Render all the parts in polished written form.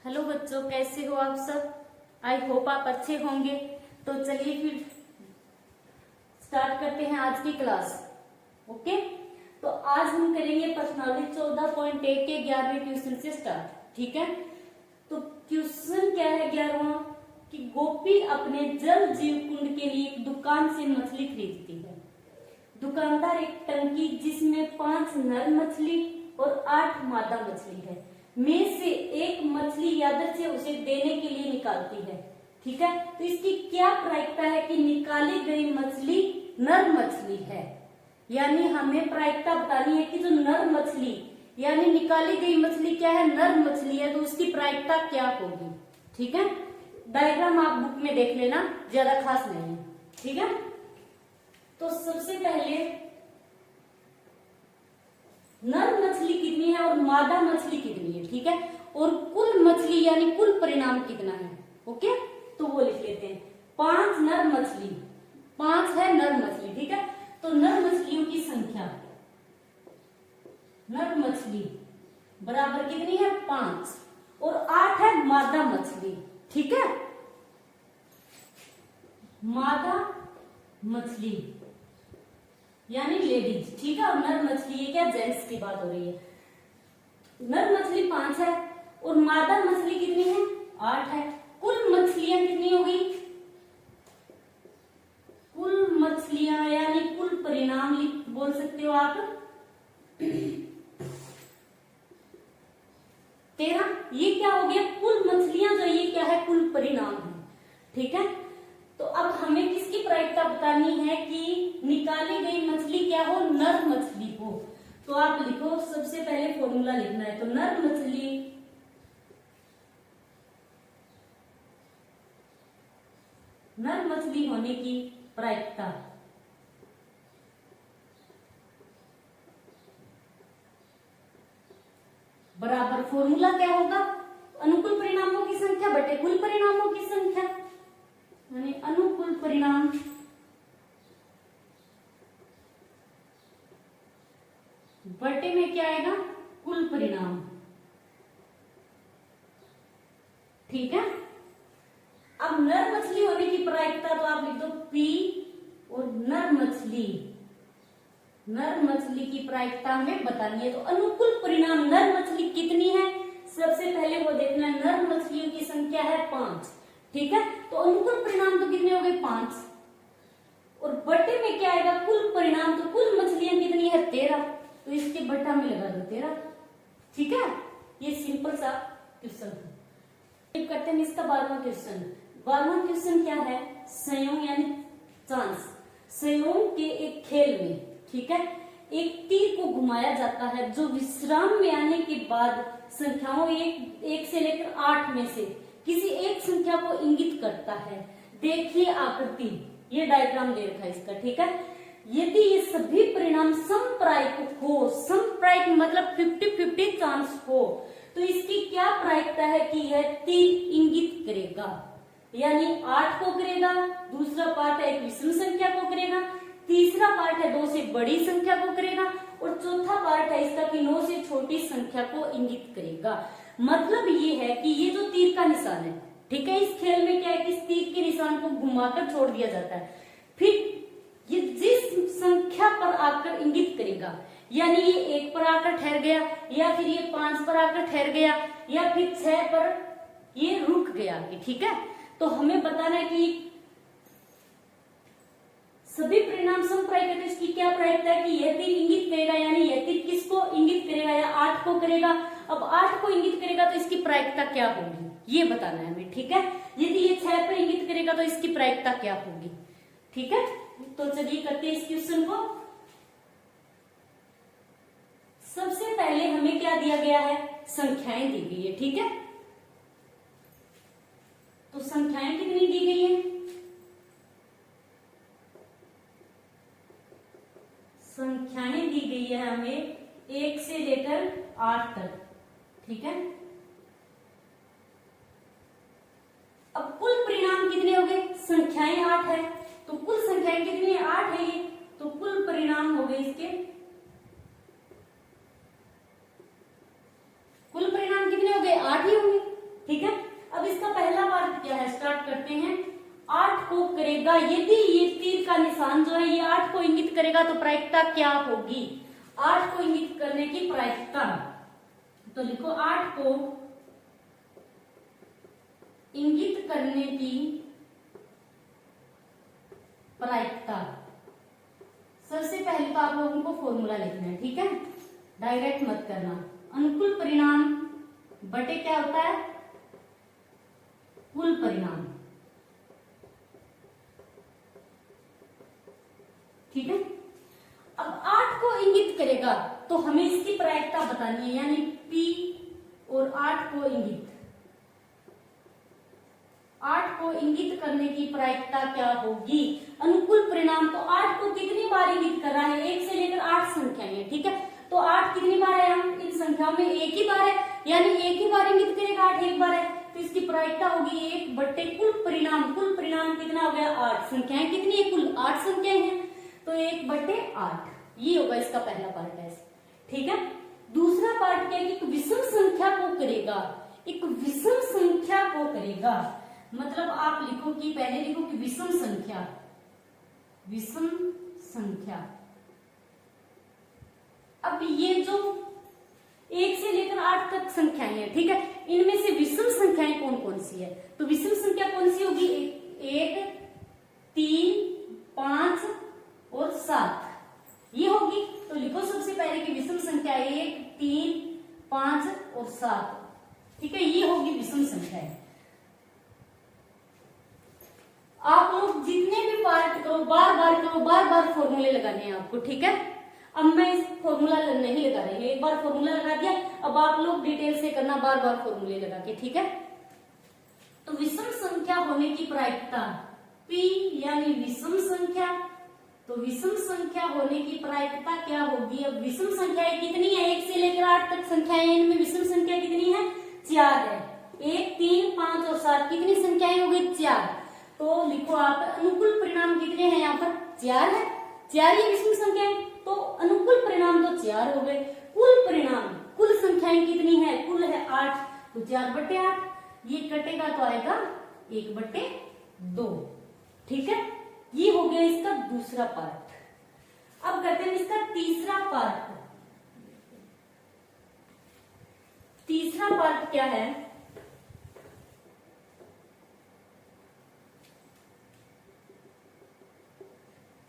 Hello बच्चों, कैसे हो आप सब। आई होप आप अच्छे होंगे। तो चलिए फिर स्टार्ट करते हैं आज की क्लास। ओके, तो आज हम करेंगे प्रश्नावली 14.1 के 11वें क्वेश्चन से स्टार्ट। ठीक है, तो क्वेश्चन क्या है 11वां कि गोपी अपने जल जीव कुंड के लिए एक दुकान से मछली खरीदती है। दुकानदार एक टंकी जिसमें 5 नर मछली और 8 मादा मछली है में से एक मछली यादृच्छिक से उसे देने के लिए निकालती है। ठीक है, तो इसकी क्या प्रायिकता है कि निकाली गई मछली नर मछली है, यानी हमें प्रायिकता बतानी है कि जो नर मछली यानी निकाली गई मछली क्या है, नर मछली है, तो उसकी प्रायिकता क्या होगी। ठीक है, डायग्राम आप बुक में देख लेना, ज्यादा खास नहीं है। ठीक है, तो सबसे पहले नर मछली कितनी है और मादा मछली कितनी है। ठीक है, और कुल मछली यानी कुल परिणाम कितना है। ओके, तो वो लिख लेते हैं 5 नर मछली, 5 है नर मछली। ठीक है, तो नर मछलियों की संख्या, नर मछली बराबर कितनी है 5 और 8 है मादा मछली। ठीक है, मादा मछली यानी लेडीज। ठीक है, और नर मछली ये क्या, जेंट्स की बात हो रही है। नर मछली 5 है और मादा मछली कितनी है 8 है। कुल मछलियां कितनी हो गई, कुल मछलियां यानी कुल परिणाम बोल सकते हो आप 13। ये क्या हो गया, कुल मछलियां जो ये क्या है, कुल परिणाम है। ठीक है, तो अब हमें किसकी प्रायिकता बतानी है कि निकाली गई मछली क्या हो, नर मछली हो। तो आप लिखो, सबसे पहले फॉर्मूला लिखना है। तो नर मछली होने की प्रायिकता बराबर फॉर्मूला क्या होगा, अनुकूल परिणामों की संख्या बटे कुल परिणामों की संख्या, यानी अनुकूल परिणाम बटे में क्या आएगा, कुल परिणाम। ठीक है, अब नर मछली होने की प्रायिकता तो आप लिख दो P और नर मछली की प्रायिकता हमें बतानी है। तो अनुकूल परिणाम नर मछली कितनी है, सबसे पहले वो देखना है। नर मछलियों की संख्या है 5। ठीक है, तो अनुकूल परिणाम तो कितने हो गए 5 और बटे में क्या आएगा, कुल परिणाम। तो कुल मछलियां कितनी है 13, तो इसके बटा में लगा दो 13। ठीक है, ये सिंपल सा क्वेश्चन है। करते हैं इसका 12वां क्वेश्चन। 12वां क्वेश्चन क्या है, संयोग यानी चांस। संयोग के एक खेल में, ठीक है, एक तीर को घुमाया जाता है जो विश्राम में आने के बाद संख्याओं 1 से लेकर 8 में से किसी एक संख्या को इंगित करता है। देखिए आकृति, ये डायग्राम दे रखा है इसका। ठीक है, यदि ये सभी परिणाम समप्रायिक हो, समप्रायिक मतलब 50-50 चांस हो, तो इसकी क्या प्रायिकता है कि यह तीर इंगित करेगा, यानी 8 को करेगा, दूसरा पार्ट है एक विषम संख्या को करेगा, तीसरा पार्ट है 2 से बड़ी संख्या को करेगा, और चौथा पार्ट है इसका कि 9 से छोटी संख्या को इंगित करेगा। मतलब ये है कि ये जो तीर का निशान है, ठीक है, इस खेल में क्या है कि इस तीर के निशान को घुमाकर छोड़ दिया जाता है, फिर ये जिस संख्या पर आकर इंगित करेगा, यानी ये 1 पर आकर ठहर गया, या फिर ये 5 पर आकर ठहर गया, या फिर 6 पर ये रुक गया। ठीक है, तो हमें बताना है कि सभी परिणाम समप्रायिक है, तो इसकी क्या प्रायिकता है कि यह तीर इंगित करेगा, यानी यह तीर किसको इंगित करेगा, या 8 को करेगा। अब 8 को इंगित करेगा तो इसकी प्रायिकता क्या होगी, ये बताना है हमें। ठीक है, यदि ये 6 पर इंगित करेगा तो इसकी प्रायिकता क्या होगी। ठीक है, तो चलिए करते हैं इस क्वेश्चन को। सबसे पहले हमें क्या दिया गया है, संख्याएं दी गई है। ठीक है, तो संख्याएं कितनी दी गई है, संख्याएं दी गई है हमें 1 से लेकर 8 तक। ठीक है, अब कुल परिणाम कितने हो गए, संख्याएं 8 है, तो कुल संख्याएं कितनी है 8 है ये, तो कुल परिणाम हो गए इसके, कुल परिणाम कितने हो गए 8 ही होंगे। ठीक को करेगा, यदि ये तीर का निशान जो है ये 8 को इंगित करेगा तो प्रायिकता क्या होगी? 8 को इंगित करने की प्रायिकता, तो लिखो 8 को इंगित करने की प्रायिकता। सबसे पहले तो आप लोगों को फॉर्मूला लिखना है, ठीक है, डायरेक्ट मत करना। अनुकूल परिणाम बटे क्या होता है? कुल परिणाम, ठीक है। अब 8 को इंगित करेगा तो हमें इसकी प्रायिकता बतानी है, यानी P और 8 को इंगित, 8 को इंगित करने की प्रायिकता क्या होगी? अनुकूल परिणाम, तो 8 को कितनी बार इंगित कर रहा है? 1 से लेकर 8 संख्याएं हैं, ठीक है। तो 8 कितनी बार है? हम इन संख्याओं में एक ही बार है, यानी एक ही बार इंगित करेगा, 8 एक बार है, तो इसकी प्रायिकता होगी 1 बट्टे कुल परिणाम। कुल परिणाम कितना हो गया? 8। संख्याएं कितनी है? कुल 8 संख्याएं हैं, तो 1 बट्टे 8, ये होगा इसका पहला पार्ट है, ठीक है। दूसरा पार्ट क्या है कि एक विषम संख्या को करेगा, एक विषम संख्या को करेगा, मतलब आप लिखो कि पहले लिखो कि विषम संख्या, विषम संख्या। अब ये जो 1 से लेकर 8 तक संख्याएं हैं, ठीक है, इनमें से विषम संख्याएं कौन कौन सी है? तो विषम संख्या कौन सी होगी? 1, 3, 5 और 7, ये होगी। तो लिखो सबसे पहले की विषम संख्या 1, 3, 5 और 7, ठीक है, ये होगी विषम संख्या। आप लोग जितने भी पार्ट करो, बार बार करो, बार बार फॉर्मूले लगाने हैं आपको, ठीक है। अब मैं इस फॉर्मूला नहीं लगा रही हूँ, एक बार फॉर्मूला लगा दिया, अब आप लोग डिटेल से करना बार बार फॉर्मूले लगा के, ठीक है। तो विषम संख्या होने की प्रायिकता P यानी विषम संख्या, तो विषम संख्या होने की प्रायिकता क्या होगी? अब विषम संख्याएं कितनी है? 1 से लेकर 8 तक संख्याएं, इनमें विषम संख्या कितनी है? 4 है। 1, 3, 5 और 7 कितनी संख्याएं हो गई? 4। तो लिखो आप अनुकूल परिणाम कितने हैं? यहाँ पर 4 है, 4 ही विषम संख्याएं, तो अनुकूल परिणाम तो 4 हो गए। कुल परिणाम, कुल संख्याएं कितनी है? कुल है 8, तो 4 बट्टे 8, ये कटेगा तो आएगा 1 बट्टे 2, ठीक है। ये हो गया इसका दूसरा पार्ट। अब करते हैं इसका तीसरा पार्ट। तीसरा पार्ट क्या है?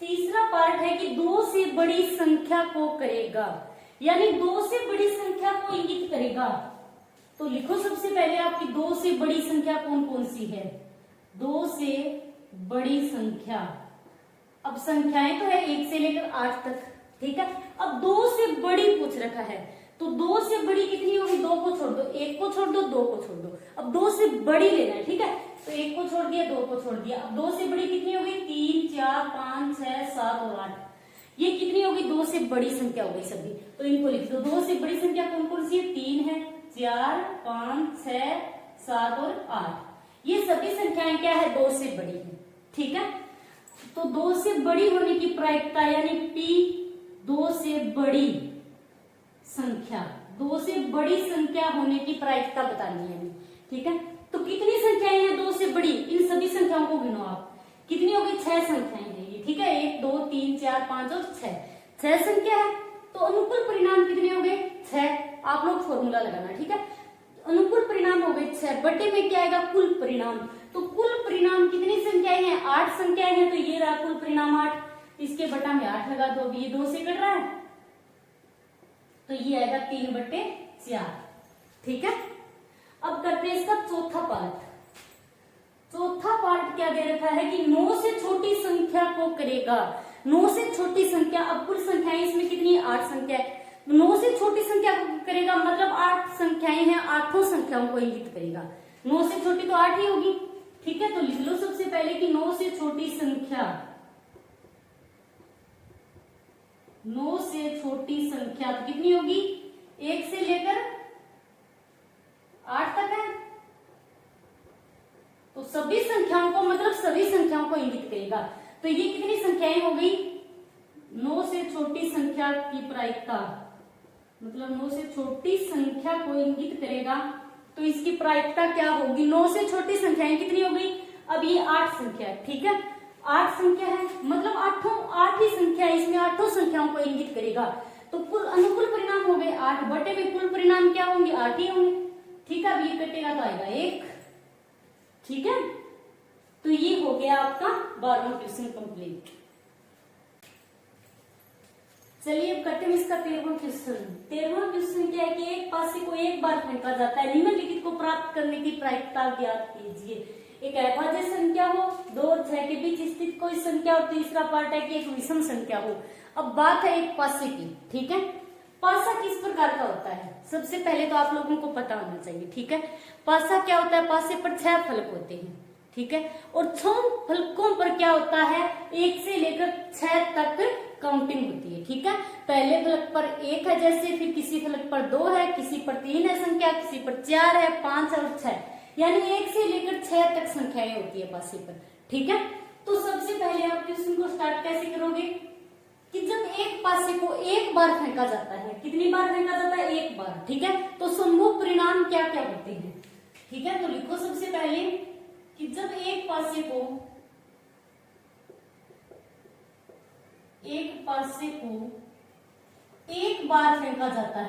तीसरा पार्ट है कि 2 से बड़ी संख्या को करेगा, यानी 2 से बड़ी संख्या को इंगित करेगा। तो लिखो सबसे पहले आपकी 2 से बड़ी संख्या कौन कौन सी है? 2 से बड़ी संख्या, अब संख्याएं तो है 1 से लेकर 8 तक, ठीक है। अब 2 से बड़ी पूछ रखा है, तो 2 से बड़ी कितनी होगी? 2 को छोड़ दो, 1 को छोड़ दो, 2 को छोड़ दो, अब 2 से बड़ी लेना है, ठीक है। तो 1 को छोड़ दिया, 2 को छोड़ दिया, अब 2 से बड़ी कितनी होगी? 3, 4, 5, 6, 7 और 8, ये कितनी होगी? 2 से बड़ी संख्या हो गई सभी, तो इनको लिख दो। 2 से बड़ी संख्या कौन कौन सी है? 3 है, 4, 5, 6, 7 और 8, ये सभी संख्याएं क्या है? 2 से बड़ी है, ठीक है। तो 2 से बड़ी होने की प्रायिकता यानी P 2 से बड़ी संख्या, 2 से बड़ी संख्या होने की प्रायिकता बतानी है, ठीक है। तो कितनी संख्याएं हैं 2 से बड़ी? इन सभी संख्याओं को गिनो आप, कितनी होगी? 6 संख्याएं हैं ये, ठीक है। 1, 2, 3, 4, 5 और 6 संख्या है। तो अनुकूल परिणाम कितने हो गए? 6। आप लोग फॉर्मूला लगाना, ठीक है। अनुकूल परिणाम हो गए 6, बटे में क्या आएगा? कुल परिणाम। तो कुल परिणाम कितनी संख्याएं हैं? 8 संख्याएं हैं, तो ये रहा कुल परिणाम 8, इसके बटा में 8 लगा दो, अब ये 2 से कट रहा है, तो ये आएगा 3 बटे 4, ठीक है। अब करते हैं इसका चौथा पार्ट। चौथा पार्ट क्या दे रखा है कि 9 से छोटी संख्या को करेगा। 9 से छोटी संख्या, अब कुल संख्याएं इसमें कितनी है? 8 संख्या है, 9 से छोटी संख्या को करेगा, मतलब 8 संख्याएं हैं, 8 संख्याओं को इंगित करेगा। 9 से छोटी तो 8 ही होगी, ठीक है। तो लिख लो सबसे पहले कि 9 से छोटी संख्या, 9 से छोटी संख्या तो कितनी होगी? 1 से लेकर 8 तक है, तो सभी संख्याओं को, मतलब सभी संख्याओं को इंगित करेगा। तो ये कितनी संख्याएं हो गई? 9 से छोटी संख्या की प्रायिकता, मतलब 9 से छोटी संख्या को इंगित करेगा, तो इसकी प्रायिकता क्या होगी? 9 से छोटी संख्याएं कितनी हो गई? अब ये 8 संख्या है, ठीक है, 8 संख्या है, मतलब आठ ही संख्या है, इसमें 8 संख्याओं को इंगित करेगा। तो कुल अनुकूल परिणाम हो गए 8 बटे में कुल परिणाम क्या होंगे, 8 ही होंगे, ठीक है। अब ये कटेगा तो आएगा 1, ठीक है। तो ये हो गया आपका 12वां क्वेश्चन कंप्लीट। चलिए अब करते हैं इसका 13वां क्वेश्चन। 13वां क्वेश्चन क्या है कि एक पासे को एक बार फेंका जाता है, निम्नलिखित को प्राप्त करने की प्रायिकता ज्ञात कीजिए। एक अभाज्य संख्या हो, 2 और 6 के बीच स्थित कोई संख्या हो, तीसरा पार्ट है कि एक विषम संख्या हो। अब बात है एक पासे की, ठीक है। पासा किस प्रकार का होता है, सबसे पहले तो आप लोगों को पता होना चाहिए, ठीक है। पासा क्या होता है, पासे पर 6 फलक होते हैं, ठीक है, और 6 फलकों पर क्या होता है, 1 से लेकर 6 तक काउंटिंग होती है, ठीक है। पहले फलक पर 1 है जैसे, फिर किसी फलक पर 2 है, किसी पर 3 है संख्या, किसी पर 4 है, 5 और 6, यानी 1 से लेकर 6 तक संख्याएं होती है पासे पर, ठीक है। तो सबसे पहले आप क्वेश्चन को स्टार्ट कैसे करोगे कि जब एक पासे को एक बार फेंका जाता है, कितनी बार फेंका जाता है, एक बार, ठीक है। तो संभव परिणाम क्या क्या होते हैं, ठीक है। तो लिखो सबसे पहले कि जब एक पासे को एक बार फेंका जाता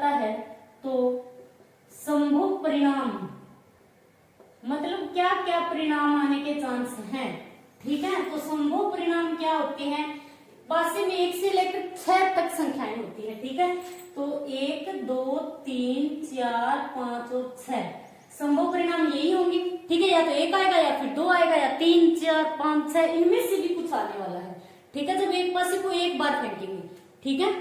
है, तो संभव परिणाम मतलब क्या क्या परिणाम आने के चांस हैं, ठीक है। तो संभव परिणाम क्या होते हैं, पासे में 1 से लेकर 6 तक संख्याएं होती है, ठीक है। तो 1 2 3 4 5 और 6 संभव परिणाम यही होंगे, ठीक है। या तो 1 आएगा, या फिर 2 आएगा, या 3 4 5 6 इनमें से भी कुछ आने वाला है, ठीक है। जब एक पासे को एक बार फेंकेंगे, ठीक है,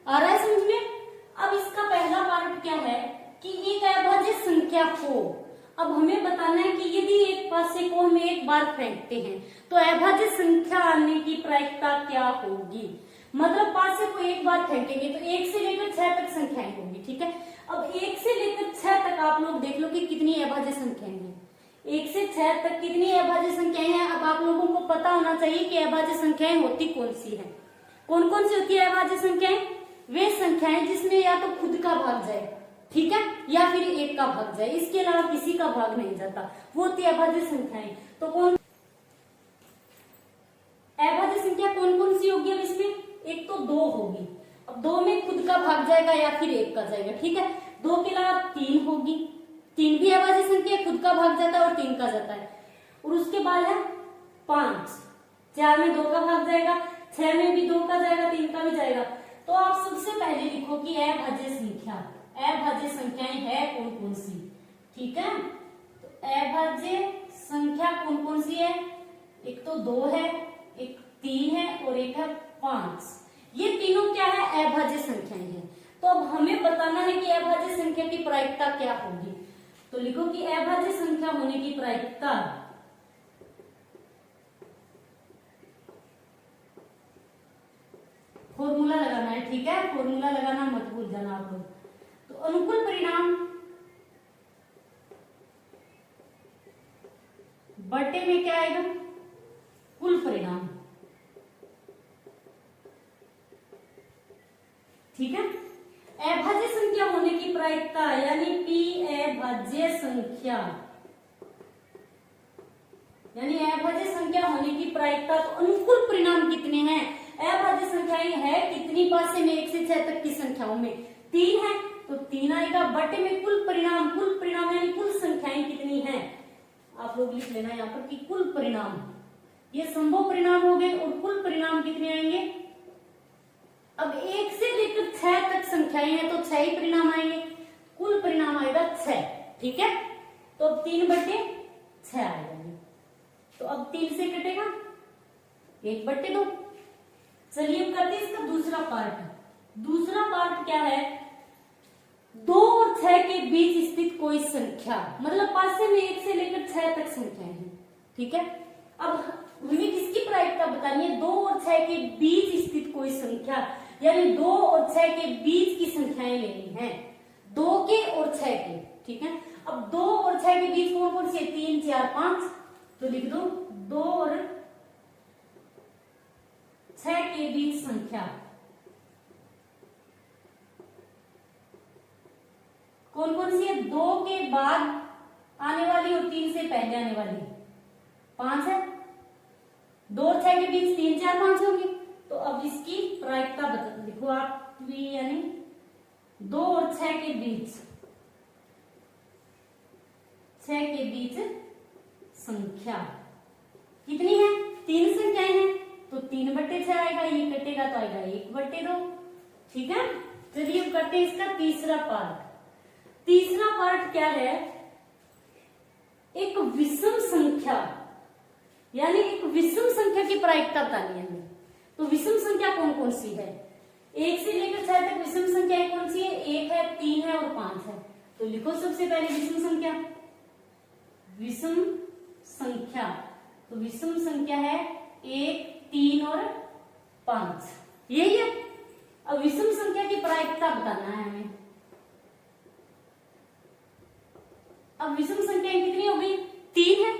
आ रहा है समझ में। अब इसका पहला पार्ट क्या है कि एक अभाज्य संख्या हो। अब हमें बताना है कि यदि एक पासे को हम एक बार फेंकते हैं तो अभाज्य संख्या आने की प्रायिकता क्या होगी। मतलब पासे को एक बार फेंकेंगे तो 1 से लेकर 6 तक संख्याएं होंगी, ठीक है। अब 1 से लेकर 6 तक आप लोग देख लो कि कितनी अभाज्य संख्याएं हैं, 1 से 6 तक कितनी अभाज्य संख्याएं हैं। अब आप लोगों को पता होना चाहिए कि अभाज्य संख्याएं होती कौन सी है। कौन कौन सी होती है अभाज्य संख्याएं, वे संख्याएं जिसमें या तो खुद का भाग जाए, ठीक है, या फिर 1 का भाग जाए, इसके अलावा किसी का भाग नहीं जाता, वो होती है अभाज्य संख्याएं। तो कौन अभाज्य संख्या कौन कौन सी होगी, अब इसमें एक तो 2 होगी। अब 2 में खुद का भाग जाएगा या फिर 1 का जाएगा, ठीक है। 2 के अलावा 3 होगी, 3 भी अभाज्य संख्या, खुद का भाग जाता है और 3 का जाता है। और उसके बाद है 5, 4 में 2 का भाग जाएगा, 6 में भी 2 का जाएगा, 3 का भी जाएगा। तो आप सबसे पहले लिखो कि अभाज्य संख्याएं है कौन कौन सी, ठीक है। तो अभाज्य संख्या कौन कौन सी है, एक तो 2 है, एक 3 है और एक है 5। ये तीनों क्या है, अभाज्य संख्याएं हैं। तो अब हमें बताना है कि अभाज्य संख्या की प्रायिकता क्या होगी। तो लिखो कि अभाज्य संख्या होने की प्रायिकता फॉर्मूला लगाना है, ठीक है, फॉर्मूला लगाना मत भूल जाना आप लोग। तो अनुकूल परिणाम बटे में क्या आएगा, कुल परिणाम, ठीक है। अभाज्य संख्या होने की प्रायिकता यानी पी अभाज्य संख्या, यानी अभाज्य संख्या होने की प्रायिकता। तो अनुकूल परिणाम कितने हैं, अभाज्य संख्याएं है कितनी पासे में 1 से 6 तक की संख्याओं में 3 है, तो 3 आएगा बटे में कुल परिणाम यानी कुल संख्याएं कितनी हैं। आप लोग लिख लेना यहाँ पर कि कुल परिणाम, ये संभव परिणाम हो गए और कुल परिणाम कितने आएंगे। अब 1 से लेकर 6 तक संख्याएं हैं तो 6 ही परिणाम आएंगे, कुल परिणाम आएगा 6, ठीक है। तो अब 3 बटे 6 आएगा, तो अब 3 से कटेगा 1 बटे 2। चलिए अब करते हैं इसका दूसरा पार्ट क्या है, 2 और 6 के बीच स्थित कोई संख्या, मतलब पासे में 1 से लेकर 6 तक संख्याएं हैं, ठीक है। अब हमें किसकी प्रायिकता बतानी है, 2 और 6 के बीच स्थित कोई संख्या, यानी 2 और 6 के बीच की संख्याएं लेनी है, 2 के और 6 के, ठीक है। अब 2 और 6 के बीच कौन कौन सी है, 3 4 5, तो लिख दो 2 और 6 के बीच संख्या, कौन कौन सी है? 2 के बाद आने वाली और 3 से पहले आने वाली 5 है। 2 और 6 के बीच 3 4 5 होगी। तो अब इसकी प्रायिकता बता लिखो आप भी, यानी 2 और 6 के बीच, 6 के बीच संख्या कितनी है? 3 संख्याएं हैं, तो 3/6 आएगा, ये कटेगा तो आएगा 1/2। ठीक है, चलिए अब करते हैं इसका तीसरा पार्ट। तीसरा पार्ट क्या है? एक विषम संख्या, यानी एक विषम संख्या की प्रायिकता बतानी है हमें। तो विषम संख्या कौन कौन सी है? 1 से लेकर 6 तक विषम संख्याएं कौन सी है? 1 है, 3 है और 5 है। तो लिखो सबसे पहले विषम संख्या। विषम संख्या, तो विषम संख्या है 1, 3 और 5, यही है। अब विषम संख्या की प्रायिकता बताना है हमें। अब विषम संख्या कितनी हो गई? 3 है,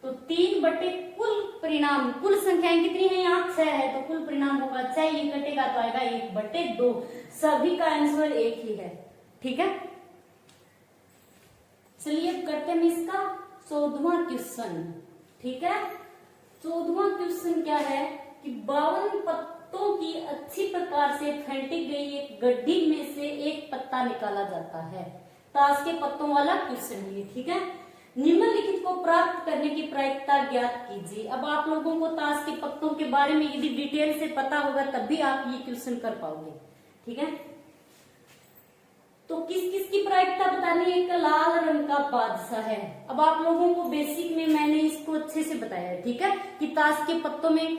तो 3 बटे कुल परिणाम, कुल संख्याएं कितनी है? यहाँ 6 है, तो कुल परिणाम होगा 6, ये कटेगा तो आएगा 1/2। सभी का आंसर 1 ही है। ठीक है, चलिए अब करते हैं इसका 14वां क्वेश्चन। ठीक है, 14वां क्वेश्चन क्या है कि 52 पत्तों की अच्छी प्रकार से फेंटी गई एक गड्ढी में से एक पत्ता निकाला जाता है। ताश के पत्तों वाला क्वेश्चन है। ठीक है, निम्नलिखित को प्राप्त करने की प्रायिकता ज्ञात कीजिए। अब आप लोगों को ताश के पत्तों के बारे में यदि डिटेल से पता होगा तभी आप ये क्वेश्चन कर पाओगे। ठीक है, तो किस किस की प्रायिकता बतानी है? एक लाल रंग का बादशाह है। अब आप लोगों को बेसिक में मैंने इसको अच्छे से बताया है। ठीक है, कि ताश के पत्तों में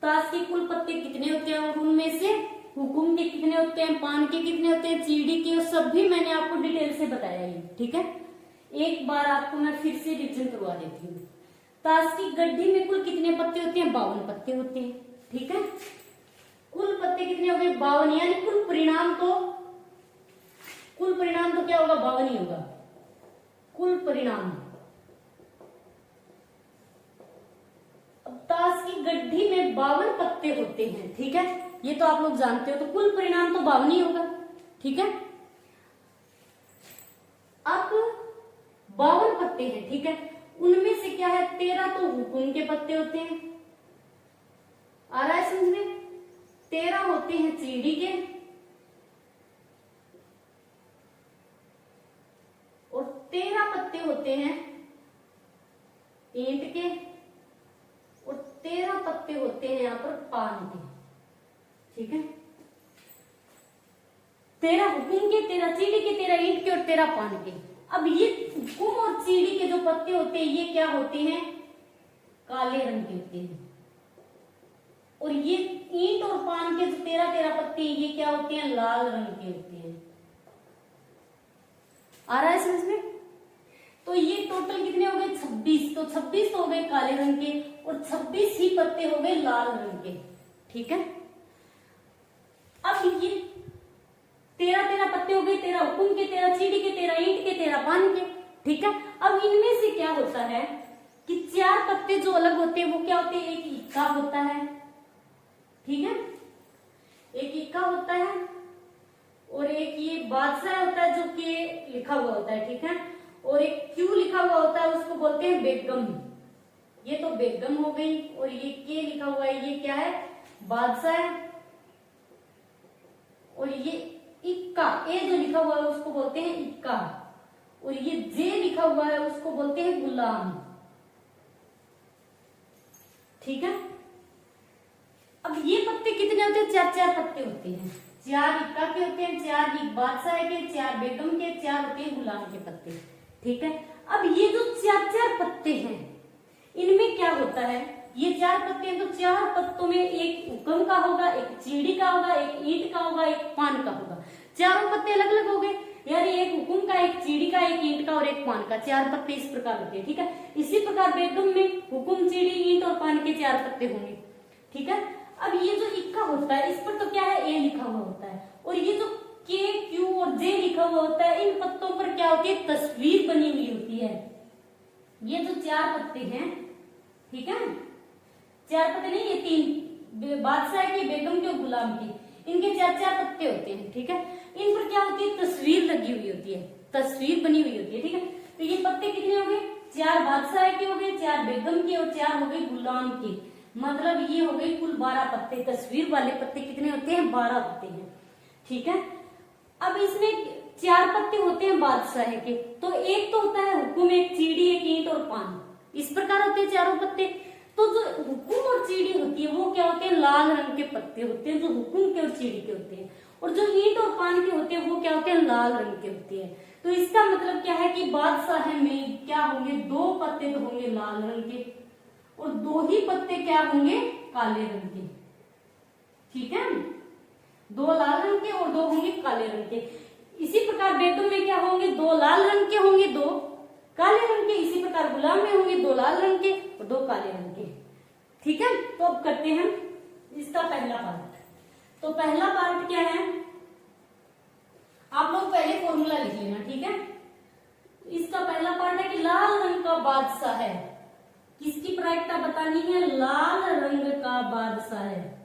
ताश के कुल पत्ते कितने होते हैं और उनमें से हुकुम के कितने होते हैं, पान के कितने होते हैं, चीड़ी के, सब भी मैंने आपको डिटेल से बताया है। ठीक है, एक बार आपको मैं फिर से रिविजन करवा देती हूँ। ताश की गड्ढी में कुल कितने पत्ते होते हैं? 52 पत्ते होते हैं। ठीक है, कुल पत्ते कितने हो गए? 52, यानी कुल परिणाम तो क्या होगा? 52 ही होगा कुल परिणाम। अब ताश की गड्ढी में 52 पत्ते होते हैं। ठीक है, ये तो आप लोग जानते हो, तो कुल परिणाम तो 52 ही होगा। ठीक है, अब 52 पत्ते हैं। ठीक है, उनमें से क्या है? 13 तो हुकुम के पत्ते होते हैं, आ रहा है समझ में? 13 होते हैं चीड़ी के और 13 पत्ते होते हैं ईंट के और 13 पत्ते होते हैं यहाँ पर पान के। ठीक है, 13 हुकुम के, 13 चीड़ी के, 13 ईंट के और 13 पान के। अब ये हुकुम और चीड़ी के जो पत्ते होते हैं ये क्या होते हैं? काले रंग के होते हैं। और ये ईंट और पान के जो 13 पत्ते ये क्या होते हैं? लाल रंग के होते हैं। आ रहा है समझ में? तो ये टोटल कितने हो गए? 26। तो 26 हो गए काले रंग के और 26 ही पत्ते हो गए लाल रंग के। ठीक है, अब ये 13 पत्ते हो गए, 13 हुकुम के, 13 चीड़ी के, 13 ईंट के, 13 पान के। ठीक है, अब इनमें से क्या होता है कि 4 पत्ते जो अलग होते हैं वो क्या होते हैं? एक इक्का होता है। ठीक है, एक इक्का होता है और एक ये बादशाह होता है जो के लिखा हुआ होता है। ठीक है, और एक क्यू लिखा हुआ होता है उसको बोलते हैं बेगम। ये तो बेगम हो गई और ये के लिखा हुआ है ये क्या है? बादशाह है। और ये इक्का, ए जो लिखा हुआ है उसको बोलते हैं इक्का और ये जे लिखा हुआ है उसको बोलते हैं गुलाम। ठीक है, अब ये पत्ते कितने होते हैं? 4 पत्ते होते हैं। 4 इक्का के होते हैं, 4 बादशाह के, 4 बेगम के, 4 होते हैं गुलाम के पत्ते। ठीक है, अब ये जो 4 पत्ते हैं इनमें क्या होता है? ये 4 पत्ते हैं तो 4 पत्तों में एक हुक्म का होगा, एक चीड़ी का होगा, एक ईंट का होगा, एक पान का होगा। चारों पत्ते अलग अलग हो गए, यानी एक हुकुम का, एक चीड़ी का, एक ईंट का और एक पान का। 4 पत्ते इस प्रकार होते हैं। ठीक है, इसी प्रकार बेगम में हुकुम, चीड़ी, ईंट और पान के 4 पत्ते होंगे। ठीक है, अब ये जो इक्का होता है इस पर तो क्या है? ए लिखा हुआ होता है और ये जो के, क्यू और जे लिखा हुआ होता है इन पत्तों पर क्या होती है? तस्वीर बनी हुई होती है। ये जो 4 पत्ते हैं, ठीक है, 4 पत्ते नहीं, ये 3 बादशाह के, बेगम के और गुलाम के, इनके 4 पत्ते होते हैं। ठीक है, इन पर क्या होती है? तस्वीर लगी हुई होती है। तस्वीर बनी हुई होती है, ठीक है। तो ये पत्ते कितने हो गए, 4 बादशाह के हो गए, 4 बेगम के और 4 हो गए गुलाम के, मतलब ये हो गए कुल 12 पत्ते। तस्वीर वाले पत्ते कितने होते हैं, 12 होते हैं, ठीक है। अब इसमें 4 पत्ते होते हैं बादशाह के, तो एक तो होता है हुकुम, एक चीड़ी, एक ईंट और पान, इस प्रकार होते हैं चारों पत्ते। तो जो हुकुम और चीड़ी होती है वो क्या होते हैं, लाल रंग के पत्ते होते हैं, जो हुकुम के और चीड़ी के होते हैं। और जो ईंट और पान के होते हैं वो क्या होते हैं, लाल रंग के होते हैं। तो इसका मतलब क्या है कि बादशाह में क्या होंगे, 2 पत्ते तो होंगे लाल रंग के और 2 ही पत्ते क्या होंगे, काले रंग के, ठीक है। 2 लाल रंग के और 2 होंगे काले रंग के। इसी प्रकार बेगम में क्या होंगे, 2 लाल रंग के होंगे, 2 काले रंग के। इसी प्रकार गुलाम में होंगे 2 लाल रंग के और 2 काले रंग के, ठीक है। तो अब करते हैं इसका पहला पार्ट। तो पहला पार्ट क्या है, आप लोग पहले फॉर्मूला लिख लेना, ठीक है। इसका पहला पार्ट है कि लाल रंग का बादशाह है, किसकी प्रायिकता बतानी है, लाल रंग का बादशाह है।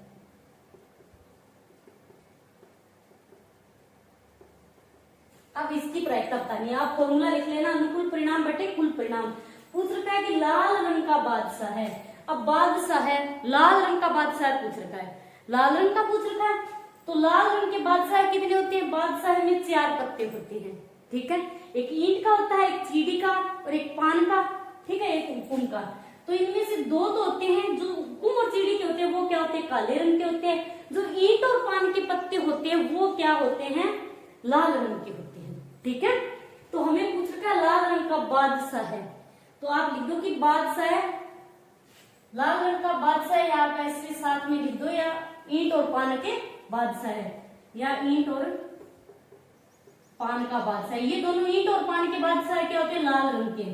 अब इसकी प्रायिकता बतानी है, आप फॉर्मूला लिख लेना, अनुकूल परिणाम बटे कुल परिणाम। पूछ रखा है कि लाल रंग का बादशाह है, अब बादशाह है, लाल रंग का बादशाह पूछ रखा है, लाल रंग का पूछ रखा है। तो लाल रंग के बादशाह कितने होते हैं, बादशाह में 4 पत्ते होते हैं, ठीक है। एक ईंट का होता है, एक चीड़ी का और एक पान का, ठीक है, एक हुकुम का। तो इनमें से 2 तो होते हैं, जो हुकुम और चीड़ी के होते हैं वो क्या होते हैं, काले रंग के होते हैं। जो ईंट और पान के पत्ते होते हैं वो क्या होते हैं, लाल रंग के होते हैं, ठीक है। तो हमें पूछ रखा है लाल रंग का बादशाह है, तो आप लिख दो कि बादशाह है, लाल रंग का बादशाह है, आप ऐसे साथ में लिख दो, या ईंट और पान के बादशाह है, या ईंट और पान का बादशाह। ये दोनों ईंट और पान के बादशाह क्या होते हैं, लाल रंग के,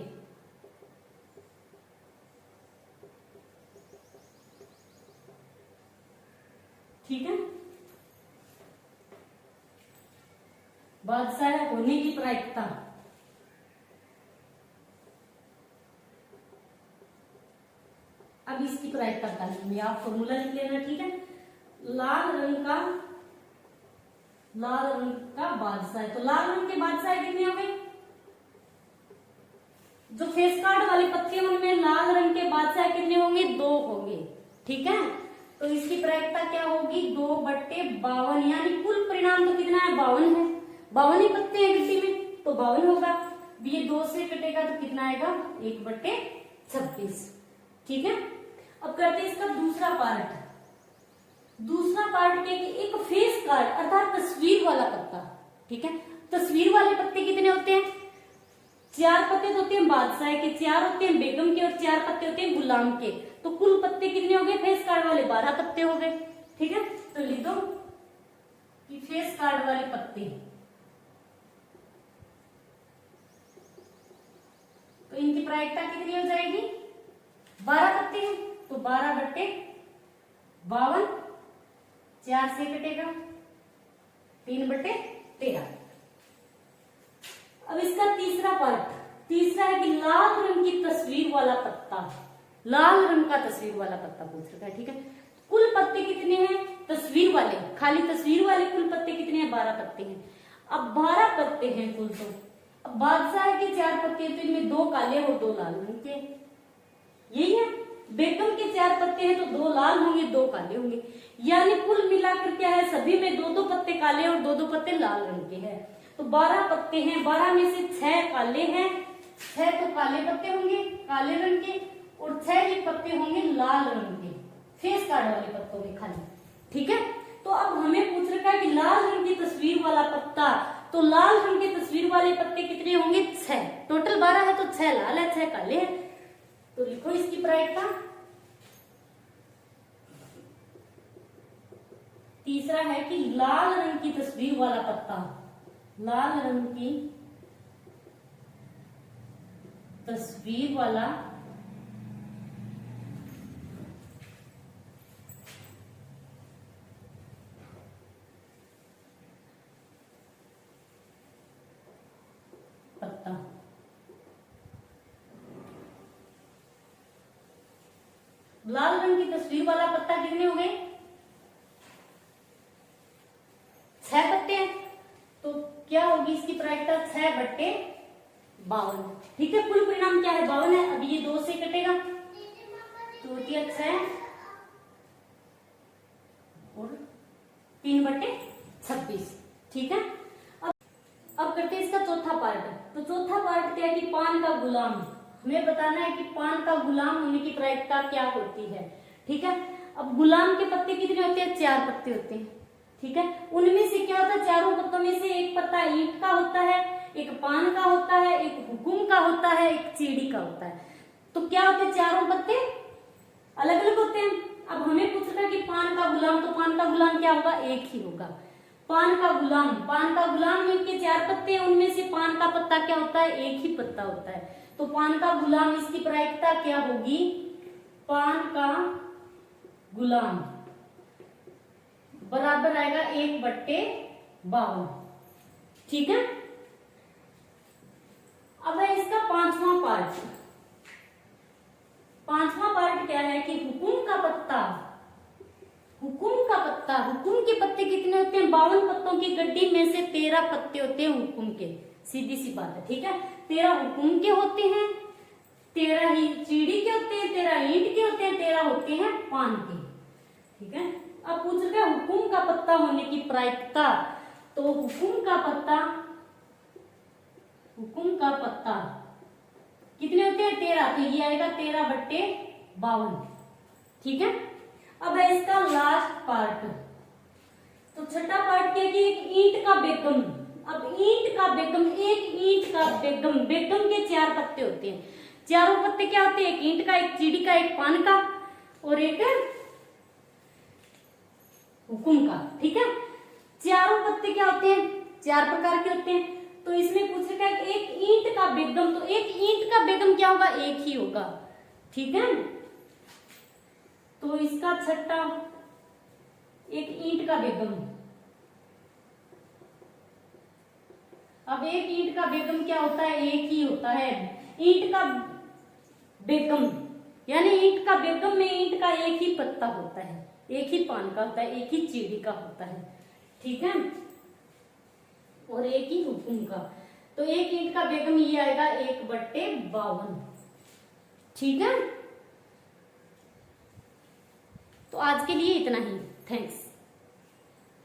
ठीक है। बादशाह होने की प्रायिकता, अब इसकी प्रायिकता बतानी है, आप फॉर्मूला लिख लेना, ठीक है। लाल रंग का बादशाह है, तो लाल रंग के बादशाह कितने हो गए, जो फेस कार्ड वाले पत्ते हैं उनमें लाल रंग के बादशाह कितने होंगे, 2 होंगे, ठीक है। तो इसकी प्रायिकता क्या होगी, 2/52, यानी कुल परिणाम तो कितना है, 52 है, 52 ही पत्ते हैं गिट्टी में, तो 52 होगा। ये 2 से कटेगा तो कितना आएगा, 1/26, ठीक है। अब करते हैं इसका दूसरा पार्ट। दूसरा पार्ट क्या है कि एक फेस कार्ड अर्थात तस्वीर वाला पत्ता, ठीक है। तस्वीर वाले पत्ते कितने होते हैं, 4 पत्ते तो होते हैं बादशाह के, 4 होते हैं बेगम के और 4 पत्ते होते हैं गुलाम के। तो कुल पत्ते कितने हो गए, फेस कार्ड वाले 12 पत्ते हो गए, ठीक है। तो लिख दो कि फेस कार्ड वाले पत्ते, तो इनकी प्रायिकता कितनी हो जाएगी, 12 पत्ते हैं, तो 12/52, 4 से कटेगा 3/13। अब इसका तीसरा पार्ट, तीसरा है कि लाल रंग की तस्वीर वाला पत्ता, लाल रंग का तस्वीर वाला पत्ता पूछ रखा है, ठीक है। कुल पत्ते कितने हैं, तस्वीर वाले, खाली तस्वीर वाले कुल पत्ते कितने हैं, 12 पत्ते हैं। अब 12 पत्ते हैं कुल, तो अब बादशाह के 4 पत्ते, तो इनमें 2 काले और 2 लाल रंग के, यही है। बेगम के 4 पत्ते हैं तो 2 लाल होंगे 2 काले होंगे, यानी कुल मिलाकर क्या है, सभी में 2-2 पत्ते काले और 2-2 पत्ते लाल रंग के हैं। तो 12 पत्ते हैं, 12 में से 6 काले हैं, 6 तो काले पत्ते होंगे काले रंग के, और 6 ही पत्ते होंगे लाल रंग के, फेस कार्ड वाले पत्तों के खाली, ठीक है। तो अब हमें पूछ रखा है कि लाल रंग की तस्वीर वाला पत्ता, तो लाल रंग की तस्वीर वाले पत्ते कितने होंगे, 6, टोटल 12 है तो 6 लाल है 6 काले हैं। तो लिखो इसकी प्रायिकता। तीसरा है कि लाल रंग की तस्वीर वाला पत्ता, लाल रंग की तस्वीर वाला पत्ता, लाल रंग की तस्वीर वाला पत्ता कितने हो गए, 6 पत्ते हैं, तो क्या होगी इसकी प्रायिकता 6/52। ठीक है, कुल परिणाम क्या है 52 है। अब ये 2 से कटेगा तो होती है 6 और 3/26। ठीक है, अब करते हैं इसका चौथा पार्ट। तो चौथा पार्ट क्या है कि पान का गुलाम, हमें बताना है कि पान का गुलाम होने की प्रायिकता क्या होती है। ठीक है, अब गुलाम के पत्ते कितने होते हैं? 4 पत्ते होते हैं। ठीक है, उनमें से क्या होता है, चारों पत्तों में से एक पत्ता ईंट का होता है, एक पान का होता है, एक हुकुम का होता है, एक चीड़ी का होता है। तो क्या होते हैं, चारों पत्ते अलग अलग होते हैं। अब हमें पूछ रहा है कि पान का गुलाम, तो पान का गुलाम क्या होगा? एक ही होगा। पान का गुलाम में के 4 पत्ते हैं, उनमें से पान का पत्ता क्या होता है? एक ही पत्ता होता है। तो पान का गुलाम, इसकी प्रायिकता क्या होगी? पान का गुलाम बराबर आएगा 1/52। ठीक है, अब है इसका पांचवा पार्ट। पांचवा पार्ट क्या है कि हुकुम का पत्ता। हुकुम के पत्ते कितने होते हैं? 52 पत्तों की गड्डी में से 13 पत्ते होते हैं हुकुम के। सीधी सी बात है। ठीक है, 13 हुकुम के होते हैं, 13 ही चीड़ी के होते हैं, 13 ईंट के होते हैं, 13 होते हैं पान के। ठीक है, अब पूछ रहे हैं हुकुम का पत्ता होने की प्रायिकता। तो हुकुम का पत्ता कितने होते हैं? 13। तो ये आएगा 13/52। ठीक है, अब है इसका लास्ट पार्ट। तो छठा पार्ट क्या है कि एक ईंट का बेगम। अब ईंट का बेगम, एक ईंट का बेगम, बेगम के 4 पत्ते होते हैं। चारों पत्ते क्या होते हैं? एक ईंट का, एक चीड़ी का, एक पान का और एक हुकुम का। ठीक है, चारों पत्ते क्या होते हैं? 4 प्रकार के होते हैं। तो इसमें पूछ रखा है एक ईंट का बेगम, तो एक ईंट का बेगम क्या होगा? एक ही होगा। ठीक है, तो इसका छठा एक ईंट का बेगम। अब एक ईंट का बेगम क्या होता है? एक ही होता है। ईंट का बेगम यानी ईंट का बेगम में ईंट का एक ही पत्ता होता है, एक ही पान का होता है, एक ही चीड़ी का होता है। ठीक है, और एक ही हुकुम का। तो एक ईंट का बेगम ये आएगा 1/52। ठीक है, तो आज के लिए इतना ही। थैंक्स।